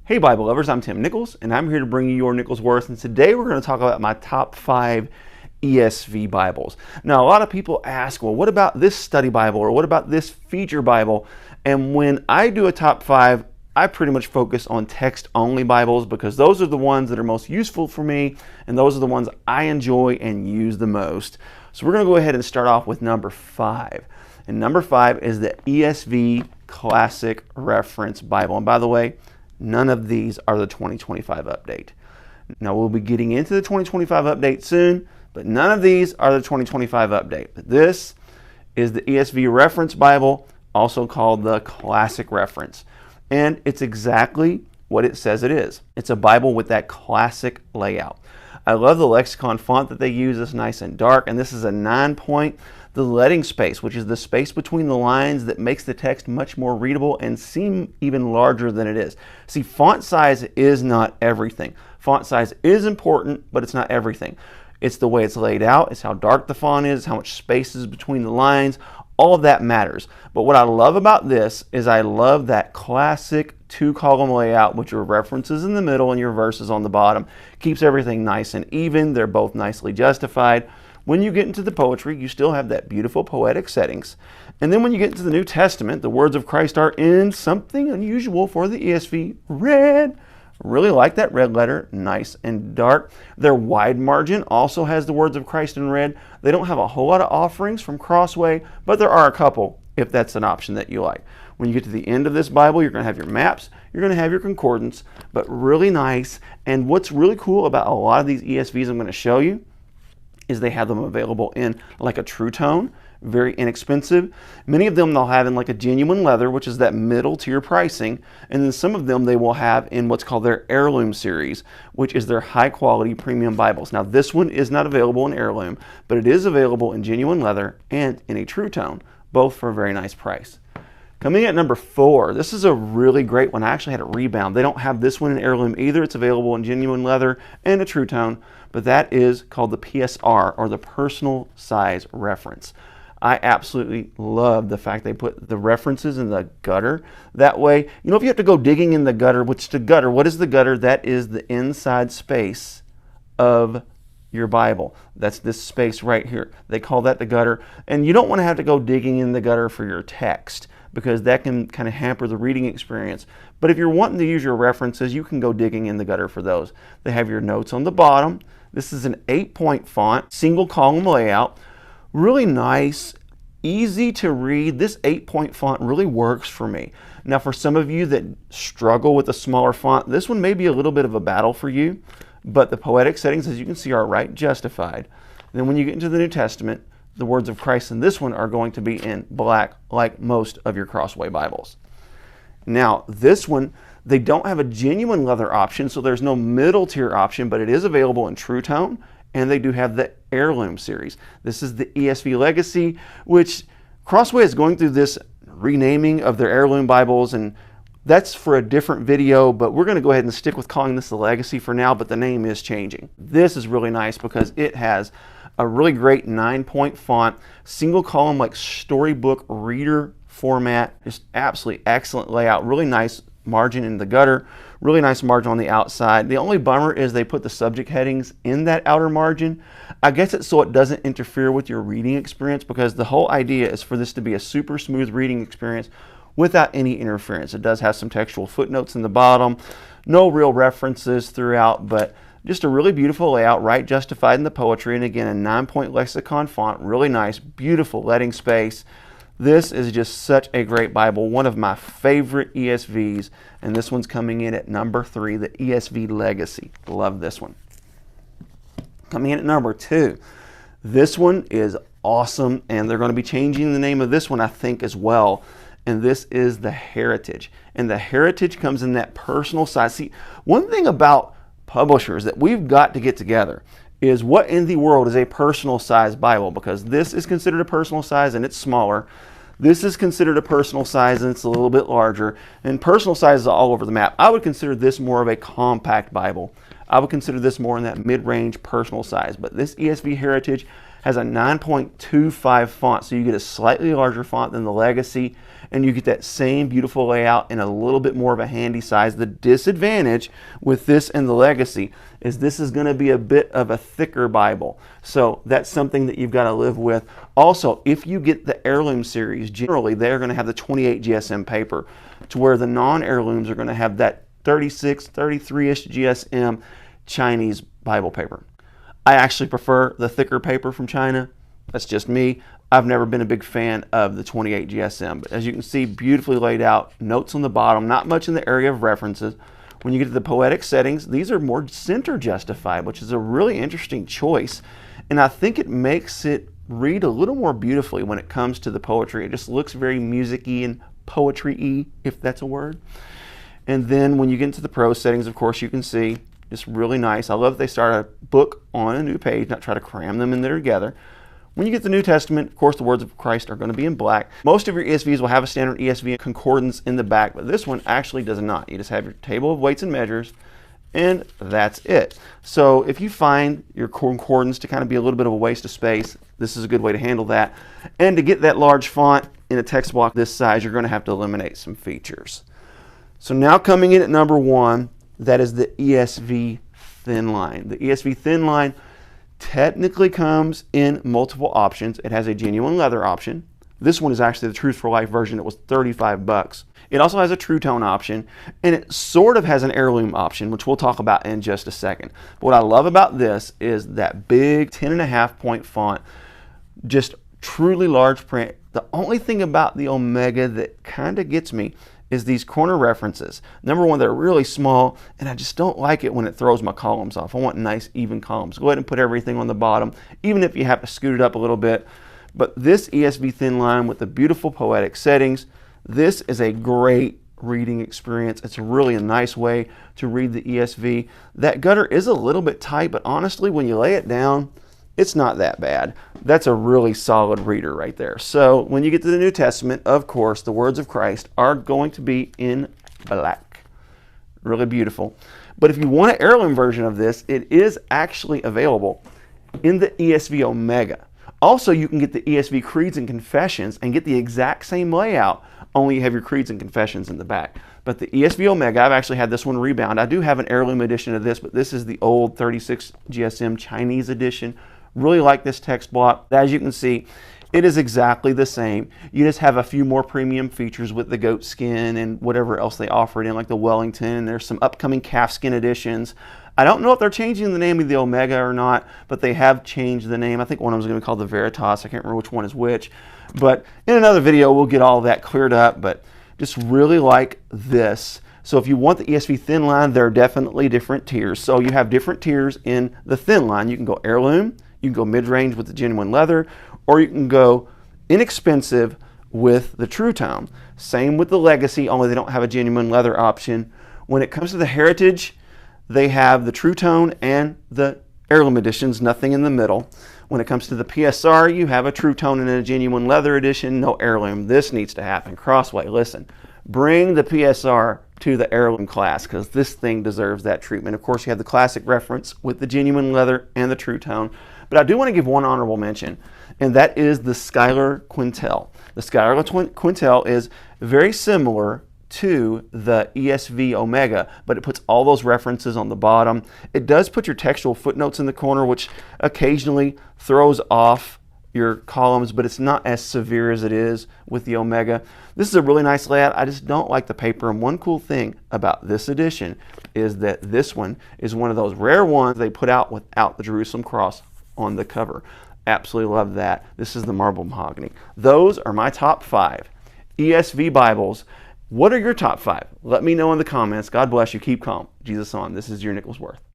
Hey Bible lovers, I'm Tim Nichols, and I'm here to bring you your Nichols Worth, and today we're going to talk about my top 5 ESV Bibles. Now, a lot of people ask, well, what about this study Bible, or what about this feature Bible? And when I do a top 5, I pretty much focus on text-only Bibles because those are the ones that are most useful for me, and those are the ones I enjoy and use the most. So we're going to go ahead and start off with number 5. And number 5 is the ESV Classic Reference Bible. And by the way, none of these are the 2025 update. Now we'll be getting into the 2025 update soon, but none of these are the 2025 update. But this is the ESV Reference Bible, also called the Classic Reference. And it's exactly what it says it is. It's a Bible with that classic layout. I love the lexicon font that they use. It's nice and dark, and this is a 9-point. The leading space, which is the space between the lines that makes the text much more readable and seem even larger than it is. See, font size is not everything. Font size is important, but it's not everything. It's the way it's laid out, it's how dark the font is, how much space is between the lines. All of that matters. But what I love about this is I love that classic 2-column layout with your references in the middle and your verses on the bottom. Keeps everything nice and even. They're both nicely justified. When you get into the poetry, you still have that beautiful poetic settings. And then when you get into the New Testament, the words of Christ are in something unusual for the ESV, red. Really like that red letter, nice and dark. Their wide margin also has the words of Christ in red. They don't have a whole lot of offerings from Crossway, but there are a couple if that's an option that you like. When you get to the end of this Bible, you're going to have your maps, you're going to have your concordance, but really nice. And what's really cool about a lot of these ESVs I'm going to show you is they have them available in like a true tone, very inexpensive. Many of them they'll have in like a genuine leather, which is that middle tier pricing. And then some of them they will have in what's called their heirloom series, which is their high quality premium Bibles. Now this one is not available in heirloom, but it is available in genuine leather and in a true tone, both for a very nice price. Coming in at number 4, this is a really great one. I actually had it rebound. They don't have this one in heirloom either. It's available in genuine leather and a true tone, but that is called the PSR, or the Personal Size Reference. I absolutely love the fact they put the references in the gutter. That way, you know, if you have to go digging in the gutter, which the gutter, what is the gutter? That is the inside space of your Bible. That's this space right here. They call that the gutter. And you don't want to have to go digging in the gutter for your text, because that can kind of hamper the reading experience. But if you're wanting to use your references, you can go digging in the gutter for those. They have your notes on the bottom. This is an 8-point font, single column layout. Really nice, easy to read. This 8-point font really works for me. Now for some of you that struggle with a smaller font, this one may be a little bit of a battle for you, but the poetic settings, as you can see, are right justified. And then when you get into the New Testament, the words of Christ in this one are going to be in black, like most of your Crossway Bibles. Now, this one, they don't have a genuine leather option, so there's no middle tier option, but it is available in true tone, and they do have the heirloom series. This is the ESV Legacy, which Crossway is going through this renaming of their heirloom Bibles, and that's for a different video, but we're going to go ahead and stick with calling this the Legacy for now, but the name is changing. This is really nice because it has a really great 9-point font, single column like storybook reader format, just absolutely excellent layout, really nice margin in the gutter, really nice margin on the outside. The only bummer is they put the subject headings in that outer margin. I guess it's so it doesn't interfere with your reading experience, because the whole idea is for this to be a super smooth reading experience without any interference. It does have some textual footnotes in the bottom, no real references throughout, but just a really beautiful layout, right justified in the poetry, and again, a 9-point lexicon font, really nice, beautiful leading space. This is just such a great Bible, one of my favorite ESVs, and this one's coming in at number 3, the ESV Legacy. Love this one. Coming in at number 2, this one is awesome, and they're going to be changing the name of this one, I think, as well. And this is the Heritage. And the Heritage comes in that personal size. See, one thing about publishers that we've got to get together is what in the world is a personal size Bible, because this is considered a personal size and it's smaller. This is considered a personal size and it's a little bit larger. And personal size is all over the map. I would consider this more of a compact Bible. I would consider this more in that mid-range personal size. But this ESV Heritage has a 9.25 font, so you get a slightly larger font than the Legacy, and you get that same beautiful layout in a little bit more of a handy size. The disadvantage with this and the Legacy is this is going to be a bit of a thicker Bible, so that's something that you've got to live with. Also, if you get the Heirloom series, generally they're going to have the 28 GSM paper, to where the non-heirlooms are going to have that 36, 33-ish GSM Chinese Bible paper. I actually prefer the thicker paper from China. That's just me. I've never been a big fan of the 28 GSM, but as you can see, beautifully laid out, notes on the bottom, not much in the area of references. When you get to the poetic settings, these are more center justified, which is a really interesting choice, and I think it makes it read a little more beautifully when it comes to the poetry. It just looks very music-y and poetry-y, if that's a word. And then when you get into the prose settings, of course, you can see just really nice. I love that they start a book on a new page, not try to cram them in there together. When you get the New Testament, of course, the words of Christ are going to be in black. Most of your ESVs will have a standard ESV concordance in the back, but this one actually does not. You just have your table of weights and measures, and that's it. So if you find your concordance to kind of be a little bit of a waste of space, this is a good way to handle that. And to get that large font in a text block this size, you're going to have to eliminate some features. So now coming in at number 1, that is the ESV Thinline. The ESV Thinline technically comes in multiple options. It has a genuine leather option. This one is actually the Truth for Life version. It was $35. It also has a True Tone option, and it sort of has an heirloom option, which we'll talk about in just a second. But what I love about this is that big 10.5 point font, just truly large print. The only thing about the Omega that kind of gets me is these corner references. Number one, they're really small, and I just don't like it when it throws my columns off. I want nice, even columns. Go ahead and put everything on the bottom, even if you have to scoot it up a little bit. But this ESV Thinline with the beautiful poetic settings, this is a great reading experience. It's really a nice way to read the ESV. That gutter is a little bit tight, but honestly, when you lay it down, it's not that bad. That's a really solid reader right there. So when you get to the New Testament, of course, the words of Christ are going to be in black. Really beautiful. But if you want an heirloom version of this, it is actually available in the ESV Omega. Also, you can get the ESV Creeds and Confessions and get the exact same layout, only you have your Creeds and Confessions in the back. But the ESV Omega, I've actually had this one rebound. I do have an heirloom edition of this, but this is the old 36 GSM Chinese edition. Really like this text block. As you can see, it is exactly the same. You just have a few more premium features with the goat skin and whatever else they offer it in, like the Wellington, and there's some upcoming calf skin editions. I don't know if they're changing the name of the Omega or not, but they have changed the name. I think one of them is going to be called the Veritas. I can't remember which one is which. But in another video, we'll get all that cleared up, but just really like this. So if you want the ESV Thinline, there are definitely different tiers. So you have different tiers in the Thinline. You can go heirloom, you can go mid-range with the genuine leather, or you can go inexpensive with the True Tone. Same with the Legacy, only they don't have a genuine leather option. When it comes to the Heritage, they have the True Tone and the heirloom editions, nothing in the middle. When it comes to the PSR, you have a True Tone and a genuine leather edition, no heirloom. This needs to happen. Crossway, listen, bring the PSR to the heirloom class, because this thing deserves that treatment. Of course, you have the classic reference with the genuine leather and the True Tone. But I do want to give one honorable mention, and that is the Schuyler Quentel. The Schuyler Quentel is very similar to the ESV Omega, but it puts all those references on the bottom. It does put your textual footnotes in the corner, which occasionally throws off your columns, but it's not as severe as it is with the Omega. This is a really nice layout. I just don't like the paper, and one cool thing about this edition is that this one is one of those rare ones they put out without the Jerusalem cross on the cover. Absolutely love that. This is the marble mahogany. Those are my top 5 ESV Bibles. What are your top 5? Let me know in the comments. God bless you. Keep calm. Jesus on. This is your Nicholas Worth.